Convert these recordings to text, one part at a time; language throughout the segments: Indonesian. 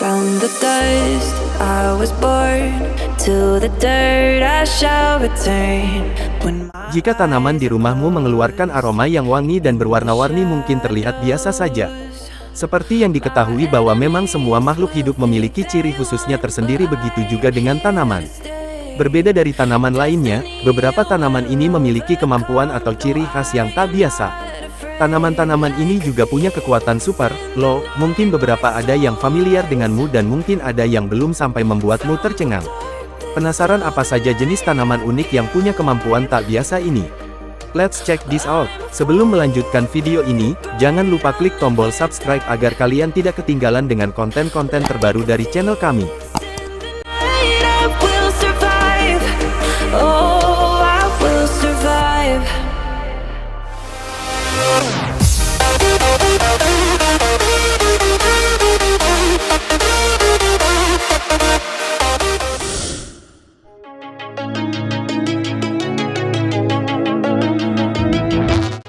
From the dust I was born, to the dirt I shall return. Jika tanaman di rumahmu mengeluarkan aroma yang wangi dan berwarna-warni mungkin terlihat biasa saja. Seperti yang diketahui bahwa memang semua makhluk hidup memiliki ciri khususnya tersendiri, begitu juga dengan tanaman. Berbeda dari tanaman lainnya, beberapa tanaman ini memiliki kemampuan atau ciri khas yang tak biasa. Tanaman-tanaman ini juga punya kekuatan super, loh, mungkin beberapa ada yang familiar denganmu dan mungkin ada yang belum sampai membuatmu tercengang. Penasaran apa saja jenis tanaman unik yang punya kemampuan tak biasa ini? Let's check this out. Sebelum melanjutkan video ini, jangan lupa klik tombol subscribe agar kalian tidak ketinggalan dengan konten-konten terbaru dari channel kami.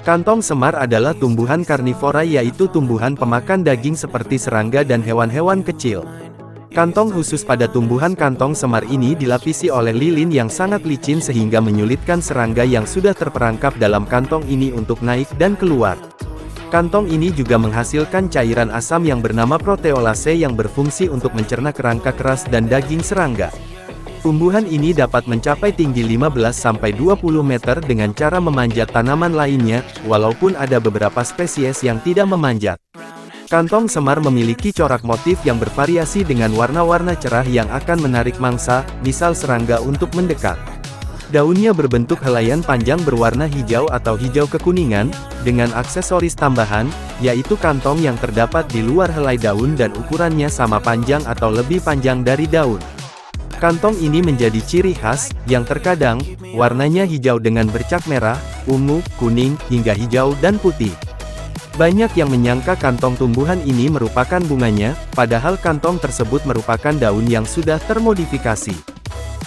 Kantong semar adalah tumbuhan karnivora, yaitu tumbuhan pemakan daging seperti serangga dan hewan-hewan kecil. Kantong khusus pada tumbuhan kantong semar ini dilapisi oleh lilin yang sangat licin sehingga menyulitkan serangga yang sudah terperangkap dalam kantong ini untuk naik dan keluar. Kantong ini juga menghasilkan cairan asam yang bernama proteolase yang berfungsi untuk mencerna kerangka keras dan daging serangga. Tumbuhan ini dapat mencapai tinggi 15-20 meter dengan cara memanjat tanaman lainnya, walaupun ada beberapa spesies yang tidak memanjat. Kantong semar memiliki corak motif yang bervariasi dengan warna-warna cerah yang akan menarik mangsa, misal serangga untuk mendekat. Daunnya berbentuk helaian panjang berwarna hijau atau hijau kekuningan, dengan aksesoris tambahan, yaitu kantong yang terdapat di luar helai daun dan ukurannya sama panjang atau lebih panjang dari daun. Kantong ini menjadi ciri khas, yang terkadang, warnanya hijau dengan bercak merah, ungu, kuning, hingga hijau dan putih. Banyak yang menyangka kantong tumbuhan ini merupakan bunganya, padahal kantong tersebut merupakan daun yang sudah termodifikasi.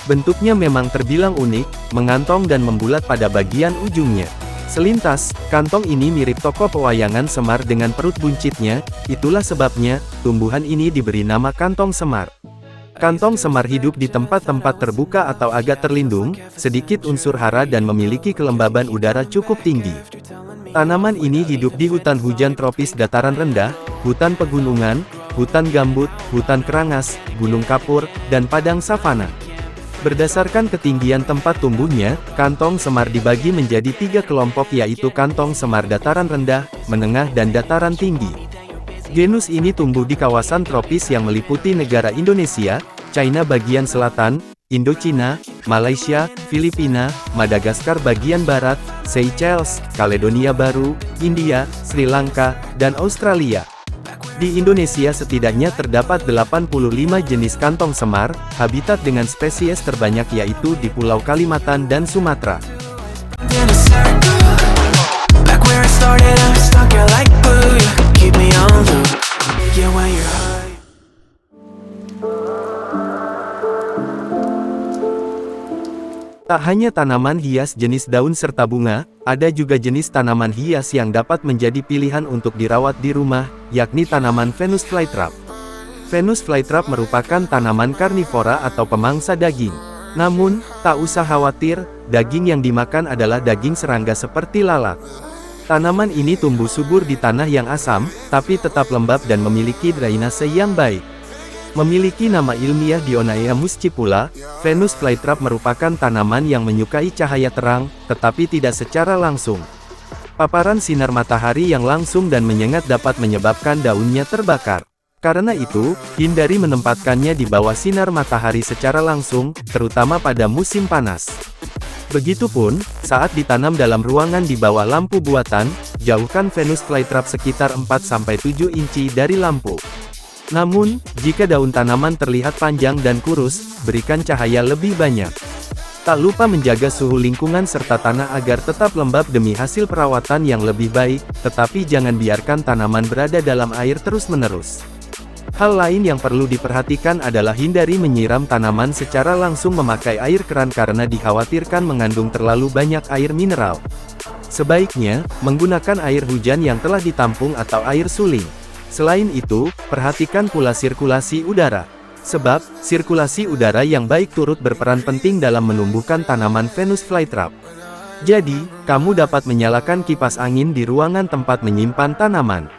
Bentuknya memang terbilang unik, mengantong dan membulat pada bagian ujungnya. Selintas, kantong ini mirip tokoh pewayangan Semar dengan perut buncitnya, itulah sebabnya, tumbuhan ini diberi nama kantong semar. Kantong semar hidup di tempat-tempat terbuka atau agak terlindung, sedikit unsur hara dan memiliki kelembaban udara cukup tinggi. Tanaman ini hidup di hutan hujan tropis dataran rendah, hutan pegunungan, hutan gambut, hutan kerangas, gunung kapur, dan padang savana. Berdasarkan ketinggian tempat tumbuhnya, kantong semar dibagi menjadi 3 kelompok, yaitu kantong semar dataran rendah, menengah dan dataran tinggi. Genus ini tumbuh di kawasan tropis yang meliputi negara Indonesia, China bagian selatan, Indochina, Malaysia, Filipina, Madagaskar bagian barat, Seychelles, Kaledonia Baru, India, Sri Lanka, dan Australia. Di Indonesia setidaknya terdapat 85 jenis kantong semar, habitat dengan spesies terbanyak yaitu di Pulau Kalimantan dan Sumatera. Tak hanya tanaman hias jenis daun serta bunga, ada juga jenis tanaman hias yang dapat menjadi pilihan untuk dirawat di rumah, yakni tanaman Venus flytrap. Venus flytrap merupakan tanaman karnivora atau pemangsa daging. Namun, tak usah khawatir, daging yang dimakan adalah daging serangga seperti lalat. Tanaman ini tumbuh subur di tanah yang asam, tapi tetap lembab dan memiliki drainase yang baik. Memiliki nama ilmiah Dionaea muscipula, Venus flytrap merupakan tanaman yang menyukai cahaya terang, tetapi tidak secara langsung. Paparan sinar matahari yang langsung dan menyengat dapat menyebabkan daunnya terbakar. Karena itu, hindari menempatkannya di bawah sinar matahari secara langsung, terutama pada musim panas. Begitupun, saat ditanam dalam ruangan di bawah lampu buatan, jauhkan Venus flytrap sekitar 4-7 inci dari lampu. Namun, jika daun tanaman terlihat panjang dan kurus, berikan cahaya lebih banyak. Tak lupa menjaga suhu lingkungan serta tanah agar tetap lembab demi hasil perawatan yang lebih baik, tetapi jangan biarkan tanaman berada dalam air terus-menerus. Hal lain yang perlu diperhatikan adalah hindari menyiram tanaman secara langsung memakai air keran karena dikhawatirkan mengandung terlalu banyak air mineral. Sebaiknya, menggunakan air hujan yang telah ditampung atau air suling. Selain itu, perhatikan pula sirkulasi udara. Sebab, sirkulasi udara yang baik turut berperan penting dalam menumbuhkan tanaman Venus flytrap. Jadi, kamu dapat menyalakan kipas angin di ruangan tempat menyimpan tanaman.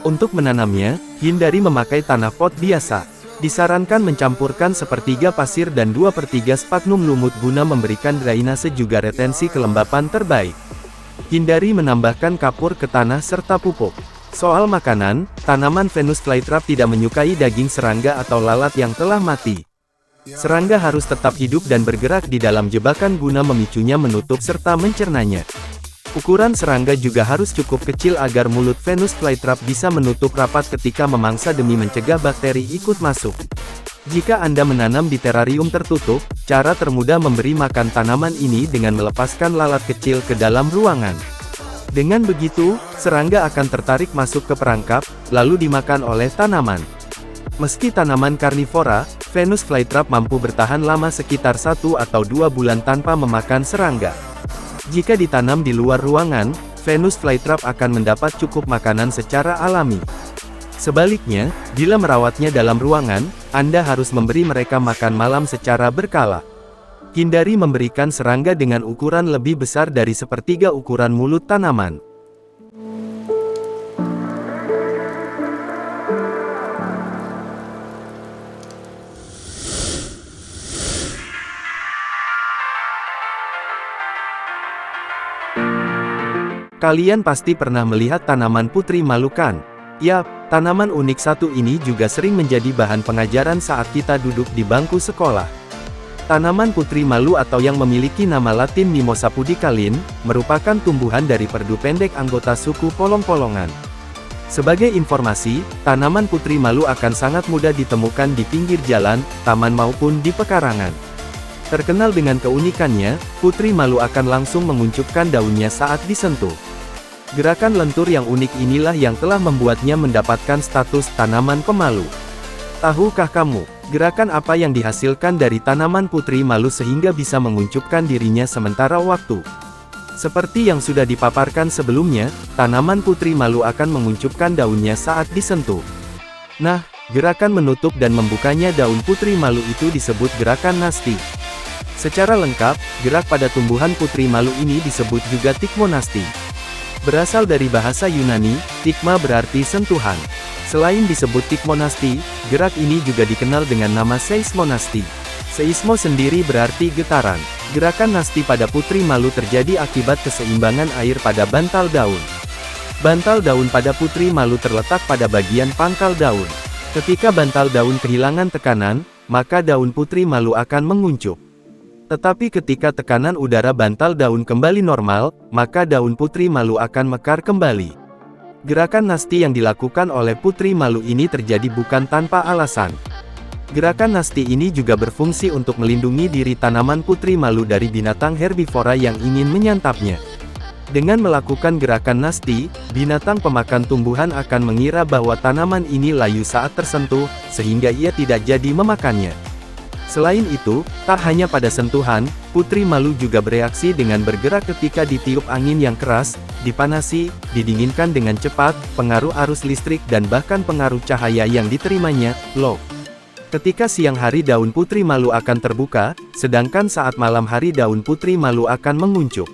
Untuk menanamnya, hindari memakai tanah pot biasa. Disarankan mencampurkan sepertiga pasir dan 2/3 sphagnum lumut guna memberikan drainase juga retensi kelembapan terbaik. Hindari menambahkan kapur ke tanah serta pupuk. Soal makanan, tanaman Venus flytrap tidak menyukai daging serangga atau lalat yang telah mati. Serangga harus tetap hidup dan bergerak di dalam jebakan guna memicunya menutup serta mencernanya. Ukuran serangga juga harus cukup kecil agar mulut Venus flytrap bisa menutup rapat ketika memangsa demi mencegah bakteri ikut masuk. Jika Anda menanam di terarium tertutup, cara termudah memberi makan tanaman ini dengan melepaskan lalat kecil ke dalam ruangan. Dengan begitu, serangga akan tertarik masuk ke perangkap, lalu dimakan oleh tanaman. Meski tanaman karnivora, Venus flytrap mampu bertahan lama sekitar 1 atau 2 bulan tanpa memakan serangga. Jika ditanam di luar ruangan, Venus flytrap akan mendapat cukup makanan secara alami. Sebaliknya, bila merawatnya dalam ruangan, Anda harus memberi mereka makan malam secara berkala. Hindari memberikan serangga dengan ukuran lebih besar dari sepertiga ukuran mulut tanaman. Kalian pasti pernah melihat tanaman putri malu kan? Yap, tanaman unik satu ini juga sering menjadi bahan pengajaran saat kita duduk di bangku sekolah. Tanaman putri malu atau yang memiliki nama latin Mimosa pudicaline, merupakan tumbuhan dari perdu pendek anggota suku polong-polongan. Sebagai informasi, tanaman putri malu akan sangat mudah ditemukan di pinggir jalan, taman maupun di pekarangan. Terkenal dengan keunikannya, putri malu akan langsung menguncupkan daunnya saat disentuh. Gerakan lentur yang unik inilah yang telah membuatnya mendapatkan status tanaman pemalu. Tahukah kamu, gerakan apa yang dihasilkan dari tanaman putri malu sehingga bisa menguncupkan dirinya sementara waktu? Seperti yang sudah dipaparkan sebelumnya, tanaman putri malu akan menguncupkan daunnya saat disentuh. Nah, gerakan menutup dan membukanya daun putri malu itu disebut gerakan nasti. Secara lengkap, gerak pada tumbuhan putri malu ini disebut juga tikmonasti. Berasal dari bahasa Yunani, tikma berarti sentuhan. Selain disebut tikmonasti, gerak ini juga dikenal dengan nama seismonasti. Seismo sendiri berarti getaran. Gerakan nasti pada putri malu terjadi akibat keseimbangan air pada bantal daun. Bantal daun pada putri malu terletak pada bagian pangkal daun. Ketika bantal daun kehilangan tekanan, maka daun putri malu akan menguncup. Tetapi ketika tekanan udara bantal daun kembali normal, maka daun putri malu akan mekar kembali. Gerakan nasti yang dilakukan oleh putri malu ini terjadi bukan tanpa alasan. Gerakan nasti ini juga berfungsi untuk melindungi diri tanaman putri malu dari binatang herbivora yang ingin menyantapnya. Dengan melakukan gerakan nasti, binatang pemakan tumbuhan akan mengira bahwa tanaman ini layu saat tersentuh, sehingga ia tidak jadi memakannya. Selain itu, tak hanya pada sentuhan, putri malu juga bereaksi dengan bergerak ketika ditiup angin yang keras, dipanasi, didinginkan dengan cepat, pengaruh arus listrik dan bahkan pengaruh cahaya yang diterimanya, loh. Ketika siang hari daun putri malu akan terbuka, sedangkan saat malam hari daun putri malu akan menguncup.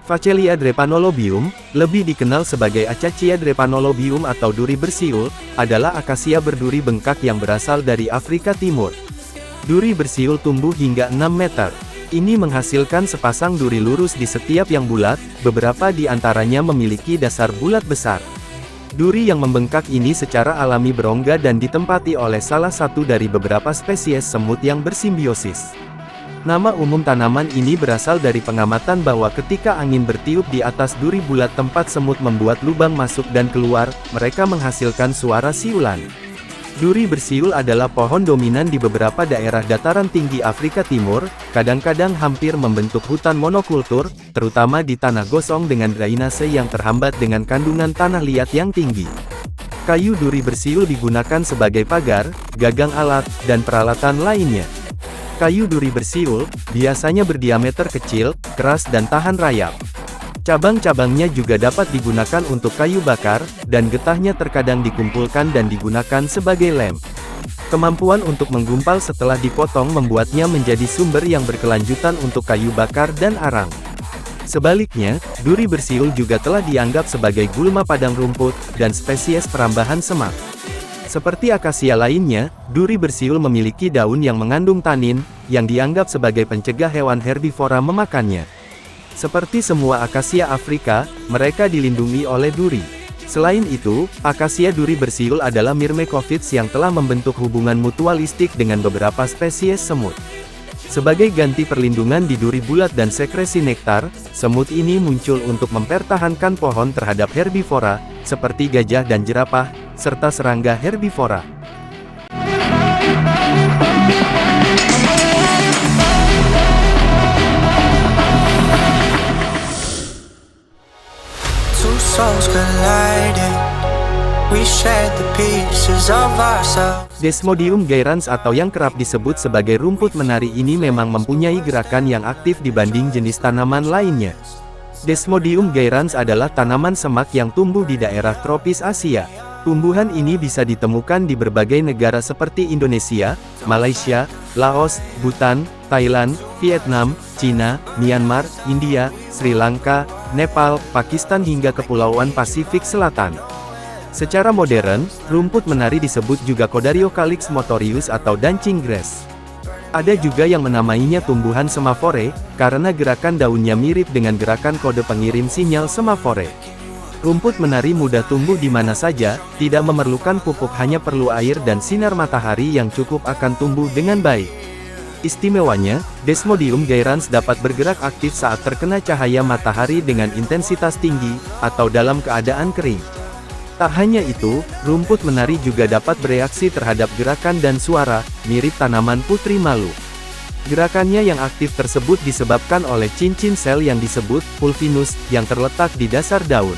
Facelia drepanolobium, lebih dikenal sebagai Acacia drepanolobium atau duri bersiul, adalah akasia berduri bengkak yang berasal dari Afrika Timur. Duri bersiul tumbuh hingga 6 meter. Ini menghasilkan sepasang duri lurus di setiap yang bulat, beberapa di antaranya memiliki dasar bulat besar. Duri yang membengkak ini secara alami berongga dan ditempati oleh salah satu dari beberapa spesies semut yang bersimbiosis. Nama umum tanaman ini berasal dari pengamatan bahwa ketika angin bertiup di atas duri bulat tempat semut membuat lubang masuk dan keluar, mereka menghasilkan suara siulan. Duri bersiul adalah pohon dominan di beberapa daerah dataran tinggi Afrika Timur, kadang-kadang hampir membentuk hutan monokultur, terutama di tanah gosong dengan drainase yang terhambat dengan kandungan tanah liat yang tinggi. Kayu duri bersiul digunakan sebagai pagar, gagang alat, dan peralatan lainnya. Kayu duri bersiul biasanya berdiameter kecil, keras dan tahan rayap. Cabang-cabangnya juga dapat digunakan untuk kayu bakar, dan getahnya terkadang dikumpulkan dan digunakan sebagai lem. Kemampuan untuk menggumpal setelah dipotong membuatnya menjadi sumber yang berkelanjutan untuk kayu bakar dan arang. Sebaliknya, duri bersiul juga telah dianggap sebagai gulma padang rumput, dan spesies perambahan semak. Seperti akasia lainnya, duri bersiul memiliki daun yang mengandung tanin, yang dianggap sebagai pencegah hewan herbivora memakannya. Seperti semua akasia Afrika, mereka dilindungi oleh duri. Selain itu, akasia duri bersiul adalah Myrmecophits yang telah membentuk hubungan mutualistik dengan beberapa spesies semut. Sebagai ganti perlindungan di duri bulat dan sekresi nektar, semut ini muncul untuk mempertahankan pohon terhadap herbivora, seperti gajah dan jerapah, serta serangga herbivora. Two souls colliding. We shared the pieces of ourselves. Desmodium gyrans atau yang kerap disebut sebagai rumput menari ini memang mempunyai gerakan yang aktif dibanding jenis tanaman lainnya. Desmodium gyrans adalah tanaman semak yang tumbuh di daerah tropis Asia. Tumbuhan ini bisa ditemukan di berbagai negara seperti Indonesia, Malaysia, Laos, Bhutan, Thailand, Vietnam, Cina, Myanmar, India, Sri Lanka, Nepal, Pakistan hingga Kepulauan Pasifik Selatan. Secara modern, rumput menari disebut juga Codariocalyx motorius atau dancing grass. Ada juga yang menamainya tumbuhan semafore, karena gerakan daunnya mirip dengan gerakan kode pengirim sinyal semafore. Rumput menari mudah tumbuh di mana saja, tidak memerlukan pupuk, hanya perlu air dan sinar matahari yang cukup akan tumbuh dengan baik. Istimewanya, Desmodium gyrans dapat bergerak aktif saat terkena cahaya matahari dengan intensitas tinggi, atau dalam keadaan kering. Tak hanya itu, rumput menari juga dapat bereaksi terhadap gerakan dan suara, mirip tanaman putri malu. Gerakannya yang aktif tersebut disebabkan oleh cincin sel yang disebut pulvinus, yang terletak di dasar daun.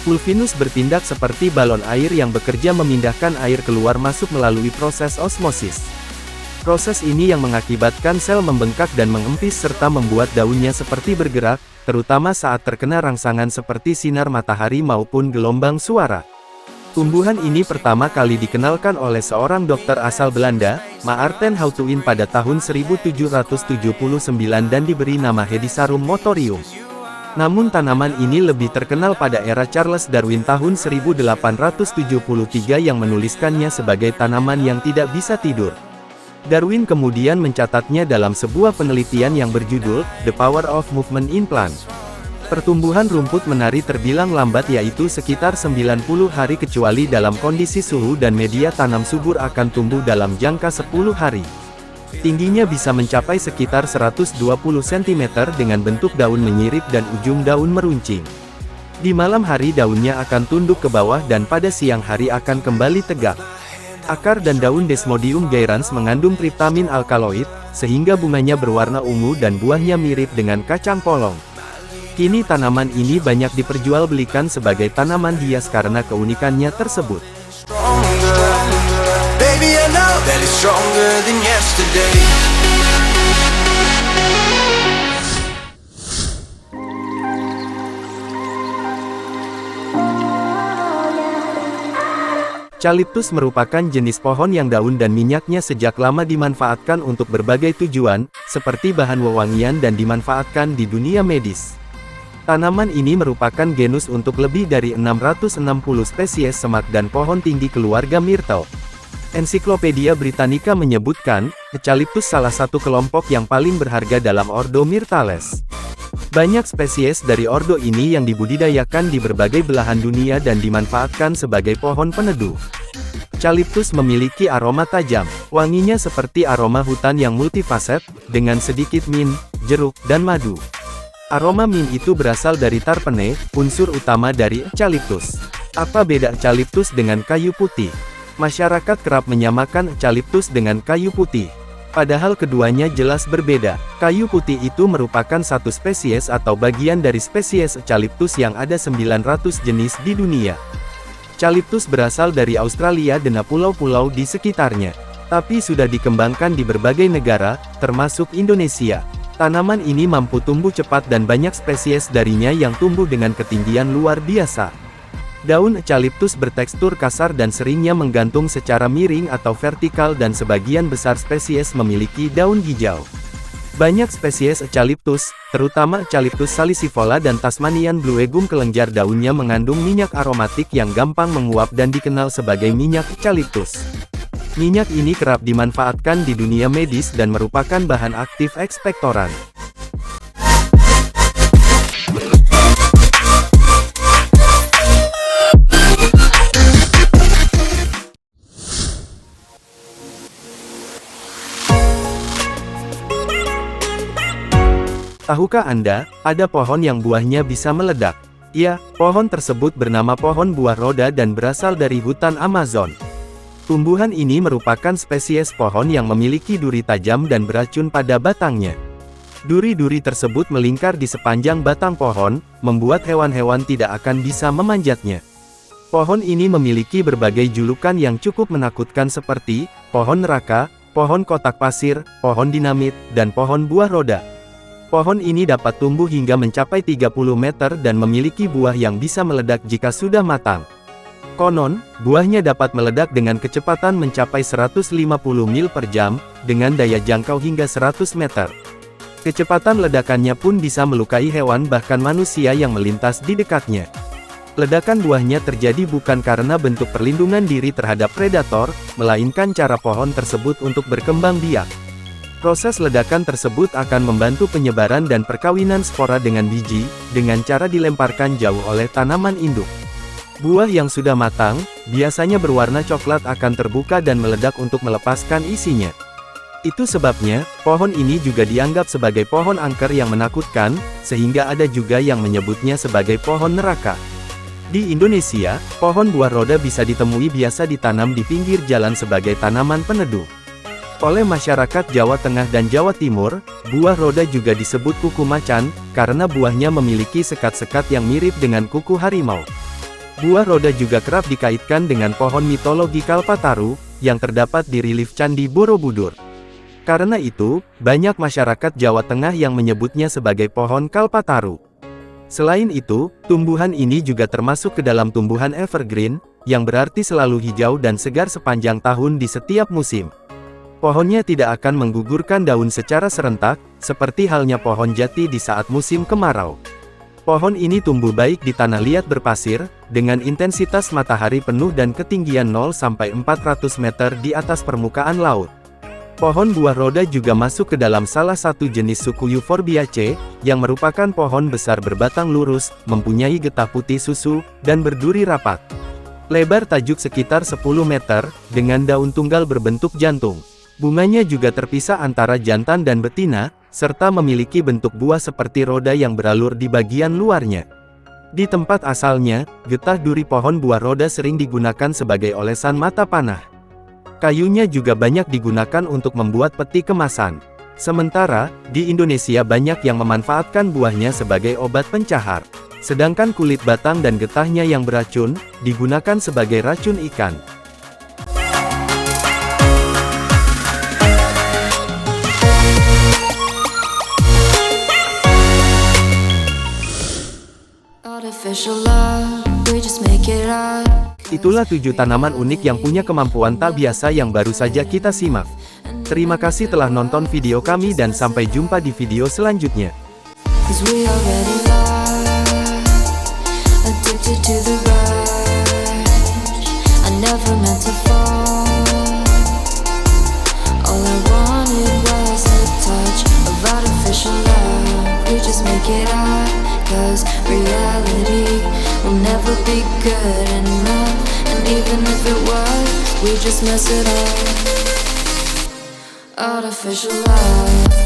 Pulvinus bertindak seperti balon air yang bekerja memindahkan air keluar masuk melalui proses osmosis. Proses ini yang mengakibatkan sel membengkak dan mengempis serta membuat daunnya seperti bergerak, terutama saat terkena rangsangan seperti sinar matahari maupun gelombang suara. Tumbuhan ini pertama kali dikenalkan oleh seorang dokter asal Belanda, Maarten Houtuin pada tahun 1779 dan diberi nama Hedysarum motorium. Namun tanaman ini lebih terkenal pada era Charles Darwin tahun 1873 yang menuliskannya sebagai tanaman yang tidak bisa tidur. Darwin kemudian mencatatnya dalam sebuah penelitian yang berjudul, The Power of Movement in Plants. Pertumbuhan rumput menari terbilang lambat yaitu sekitar 90 hari kecuali dalam kondisi suhu dan media tanam subur akan tumbuh dalam jangka 10 hari. Tingginya bisa mencapai sekitar 120 cm dengan bentuk daun menyirip dan ujung daun meruncing. Di malam hari daunnya akan tunduk ke bawah dan pada siang hari akan kembali tegak. Akar dan daun Desmodium gyrans mengandung triptamin alkaloid, sehingga bunganya berwarna ungu dan buahnya mirip dengan kacang polong. Kini tanaman ini banyak diperjualbelikan sebagai tanaman hias karena keunikannya tersebut. Baby, I know that it's stronger than yesterday. Eucalyptus merupakan jenis pohon yang daun dan minyaknya sejak lama dimanfaatkan untuk berbagai tujuan, seperti bahan wewangian dan dimanfaatkan di dunia medis. Tanaman ini merupakan genus untuk lebih dari 660 spesies semak dan pohon tinggi keluarga Myrtle. Ensiklopedia Britannica menyebutkan, Eucalyptus salah satu kelompok yang paling berharga dalam ordo Myrtales. Banyak spesies dari ordo ini yang dibudidayakan di berbagai belahan dunia dan dimanfaatkan sebagai pohon peneduh. Eucalyptus memiliki aroma tajam, wanginya seperti aroma hutan yang multifaset, dengan sedikit mint, jeruk, dan madu. Aroma mint itu berasal dari terpene, unsur utama dari Eucalyptus. Apa beda Eucalyptus dengan kayu putih? Masyarakat kerap menyamakan Eucalyptus dengan kayu putih. Padahal keduanya jelas berbeda. Kayu putih itu merupakan satu spesies atau bagian dari spesies Eucalyptus yang ada 900 jenis di dunia. Eucalyptus berasal dari Australia dan pulau-pulau di sekitarnya, tapi sudah dikembangkan di berbagai negara, termasuk Indonesia. Tanaman ini mampu tumbuh cepat dan banyak spesies darinya yang tumbuh dengan ketinggian luar biasa. Daun eucalyptus bertekstur kasar dan seringnya menggantung secara miring atau vertikal dan sebagian besar spesies memiliki daun hijau. Banyak spesies eucalyptus, terutama Eucalyptus salicifolia dan Tasmanian bluegum kelenjar daunnya mengandung minyak aromatik yang gampang menguap dan dikenal sebagai minyak eucalyptus. Minyak ini kerap dimanfaatkan di dunia medis dan merupakan bahan aktif ekspektoran. Tahukah Anda, ada pohon yang buahnya bisa meledak? Ya, pohon tersebut bernama pohon buah roda dan berasal dari hutan Amazon. Tumbuhan ini merupakan spesies pohon yang memiliki duri tajam dan beracun pada batangnya. Duri-duri tersebut melingkar di sepanjang batang pohon, membuat hewan-hewan tidak akan bisa memanjatnya. Pohon ini memiliki berbagai julukan yang cukup menakutkan seperti, pohon neraka, pohon kotak pasir, pohon dinamit, dan pohon buah roda. Pohon ini dapat tumbuh hingga mencapai 30 meter dan memiliki buah yang bisa meledak jika sudah matang. Konon, buahnya dapat meledak dengan kecepatan mencapai 150 mil per jam, dengan daya jangkau hingga 100 meter. Kecepatan ledakannya pun bisa melukai hewan bahkan manusia yang melintas di dekatnya. Ledakan buahnya terjadi bukan karena bentuk perlindungan diri terhadap predator, melainkan cara pohon tersebut untuk berkembang biak. Proses ledakan tersebut akan membantu penyebaran dan perkawinan spora dengan biji, dengan cara dilemparkan jauh oleh tanaman induk. Buah yang sudah matang, biasanya berwarna coklat akan terbuka dan meledak untuk melepaskan isinya. Itu sebabnya, pohon ini juga dianggap sebagai pohon angker yang menakutkan, sehingga ada juga yang menyebutnya sebagai pohon neraka. Di Indonesia, pohon buah roda bisa ditemui biasa ditanam di pinggir jalan sebagai tanaman peneduh. Oleh masyarakat Jawa Tengah dan Jawa Timur, buah roda juga disebut kuku macan, karena buahnya memiliki sekat-sekat yang mirip dengan kuku harimau. Buah roda juga kerap dikaitkan dengan pohon mitologi Kalpataru, yang terdapat di relief Candi Borobudur. Karena itu, banyak masyarakat Jawa Tengah yang menyebutnya sebagai pohon Kalpataru. Selain itu, tumbuhan ini juga termasuk ke dalam tumbuhan evergreen, yang berarti selalu hijau dan segar sepanjang tahun di setiap musim. Pohonnya tidak akan menggugurkan daun secara serentak, seperti halnya pohon jati di saat musim kemarau. Pohon ini tumbuh baik di tanah liat berpasir, dengan intensitas matahari penuh dan ketinggian 0-400 meter di atas permukaan laut. Pohon buah roda juga masuk ke dalam salah satu jenis suku Euphorbiaceae, yang merupakan pohon besar berbatang lurus, mempunyai getah putih susu, dan berduri rapat. Lebar tajuk sekitar 10 meter, dengan daun tunggal berbentuk jantung. Bunganya juga terpisah antara jantan dan betina, serta memiliki bentuk buah seperti roda yang beralur di bagian luarnya. Di tempat asalnya, getah duri pohon buah roda sering digunakan sebagai olesan mata panah. Kayunya juga banyak digunakan untuk membuat peti kemasan. Sementara, di Indonesia banyak yang memanfaatkan buahnya sebagai obat pencahar. Sedangkan kulit batang dan getahnya yang beracun, digunakan sebagai racun ikan. Itulah 7 tanaman unik yang punya kemampuan tak biasa yang baru saja kita simak. Terima kasih telah nonton video kami dan sampai jumpa di video selanjutnya. Cause reality will never be good enough. And even if it was, we just mess it up. Artificial love.